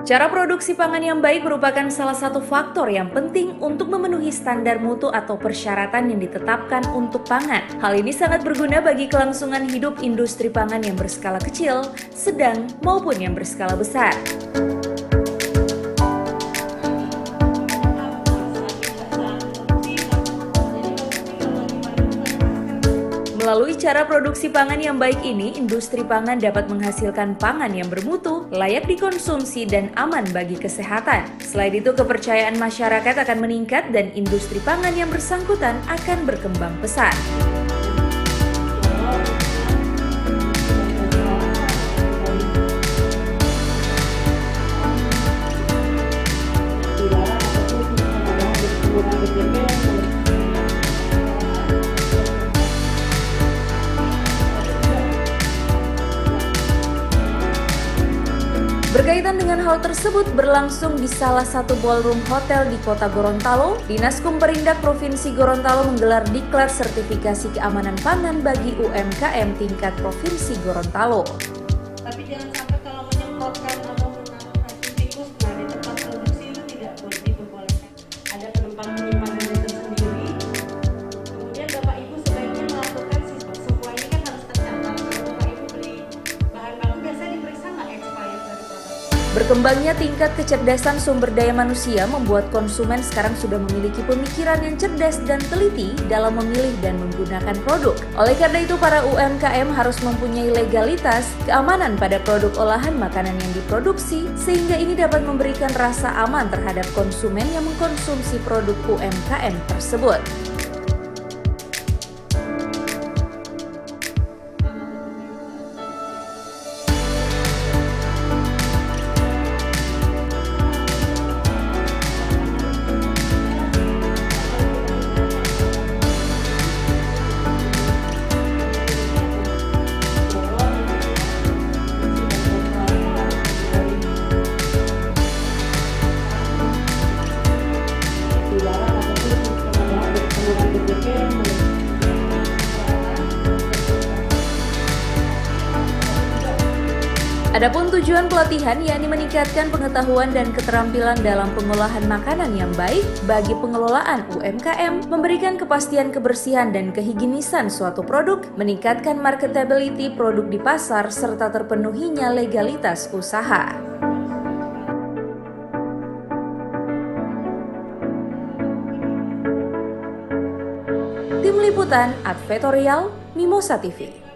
Cara produksi pangan yang baik merupakan salah satu faktor yang penting untuk memenuhi standar mutu atau persyaratan yang ditetapkan untuk pangan. Hal ini sangat berguna bagi kelangsungan hidup industri pangan yang berskala kecil, sedang, maupun yang berskala besar. Melalui cara produksi pangan yang baik ini, industri pangan dapat menghasilkan pangan yang bermutu, layak dikonsumsi, dan aman bagi kesehatan. Selain itu, kepercayaan masyarakat akan meningkat dan industri pangan yang bersangkutan akan berkembang pesat. Berkaitan dengan hal tersebut, berlangsung di salah satu ballroom hotel di kota Gorontalo, Dinas Kumperindak Provinsi Gorontalo menggelar diklat sertifikasi keamanan pangan bagi UMKM tingkat Provinsi Gorontalo. Tapi jangan sampai kalau menyemprotkan atau menaruh racun tikus, nah di tempat produksi itu tidak boleh diperbolehkan. Ada tempat penyimpanannya tersendiri. Kemudian Bapak Ibu sebaiknya melakukan semua ini kan harus tercatat. Kalau Bapak Ibu beli bahan baku biasanya diperiksa nggak expired dari produk. Berkembangnya tingkat kecerdasan sumber daya manusia membuat konsumen sekarang sudah memiliki pemikiran yang cerdas dan teliti dalam memilih dan menggunakan produk. Oleh karena itu, para UMKM harus mempunyai legalitas, keamanan pada produk olahan makanan yang diproduksi, sehingga ini dapat memberikan rasa aman terhadap konsumen yang mengkonsumsi produk UMKM tersebut. Adapun tujuan pelatihan yakni meningkatkan pengetahuan dan keterampilan dalam pengolahan makanan yang baik bagi pengelolaan UMKM, memberikan kepastian kebersihan dan kehigienisan suatu produk, meningkatkan marketability produk di pasar, serta terpenuhinya legalitas usaha. Tim Liputan Advertorial Mimosa TV.